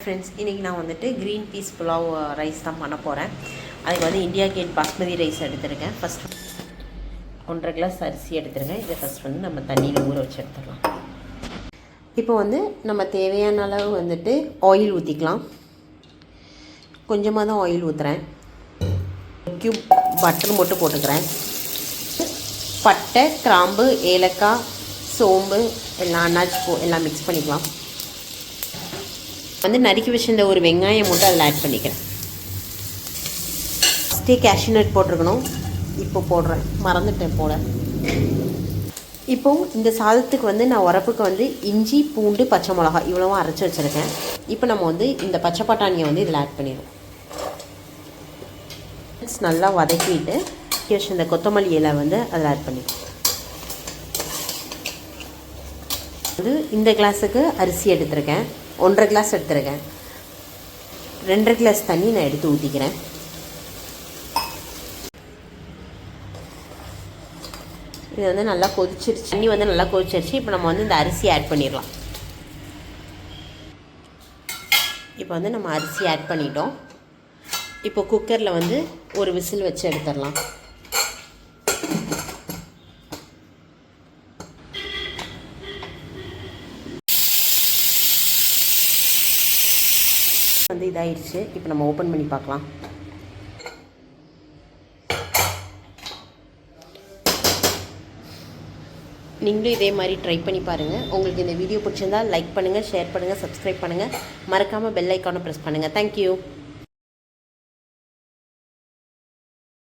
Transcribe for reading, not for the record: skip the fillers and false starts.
Friends, இன்றைக்கி நான் வந்துட்டு க்ரீன் பீஸ் புலாவ் ரைஸ் தான் பண்ண போகிறேன். அதுக்கு வந்து இந்தியா கேட் பாஸ்மதி ரைஸ் எடுத்துருக்கேன். ஃபஸ்ட் 1.5 கிளாஸ் அரிசி எடுத்துருக்கேன். இதை ஃபஸ்ட் வந்து நம்ம தண்ணியில் ஊற வச்சு எடுத்துடலாம். இப்போ வந்து நம்ம தேவையான அளவு வந்துட்டு ஆயில் ஊற்றிக்கலாம். கொஞ்சமாக தான் ஆயில் ஊற்றுறேன். க்யூப் பட்டர் மட்டும் போட்டுக்கிறேன். பட்டை, கிராம்பு, ஏலக்காய், சோம்பு எல்லாம் அன்னாச்சி எல்லாம் மிக்ஸ் பண்ணிக்கலாம். வந்து நறுக்கி வச்சிருந்த ஒரு வெங்காயம் மட்டும் அதில் ஆட் பண்ணிக்கிறேன். ஃபஸ்ட்டே கேஷ்யூ நட் போட்டிருக்கணும், இப்போ போடுறேன், மறந்துட்டேன் போட. இப்போது இந்த சாதத்துக்கு வந்து நான் உரப்புக்கு வந்து இஞ்சி, பூண்டு, பச்சை மிளகா இவ்வளவும் அரைச்சி வச்சுருக்கேன். இப்போ நம்ம வந்து இந்த பச்சை பட்டாணியை வந்து இதில் ஆட் பண்ணிடுவோம். நல்லா வதக்கிட்டு இந்த கொத்தமல்லி இலை வந்து அதில் ஆட் பண்ணிடுவோம். வந்து இந்த கிளாஸுக்கு அரிசி எடுத்துருக்கேன், 1.5 கிளாஸ் எடுத்துருக்கேன். 2.5 கிளாஸ் தண்ணி நான் எடுத்து ஊற்றிக்கிறேன். இது வந்து நல்லா கொதிச்சிருச்சு, தண்ணி வந்து நல்லா கொதிச்சிருச்சு. இப்போ நம்ம வந்து இந்த அரிசி ஆட் பண்ணிடலாம். இப்போ வந்து நம்ம அரிசி ஆட் பண்ணிட்டோம். இப்போ குக்கரில் வந்து ஒரு விசில் வச்சு எடுத்துடலாம். வந்து இதாகிடுச்சு. இப்போ நம்ம ஓப்பன் பண்ணி பார்க்கலாம். நீங்களும் இதே மாதிரி ட்ரை பண்ணி பாருங்கள். உங்களுக்கு இந்த வீடியோ பிடிச்சிருந்தால் லைக் பண்ணுங்கள், ஷேர் பண்ணுங்கள், சப்ஸ்கிரைப் பண்ணுங்கள். மறக்காமல் பெல் ஐக்கானை ப்ரெஸ் பண்ணுங்கள். தேங்க்யூ.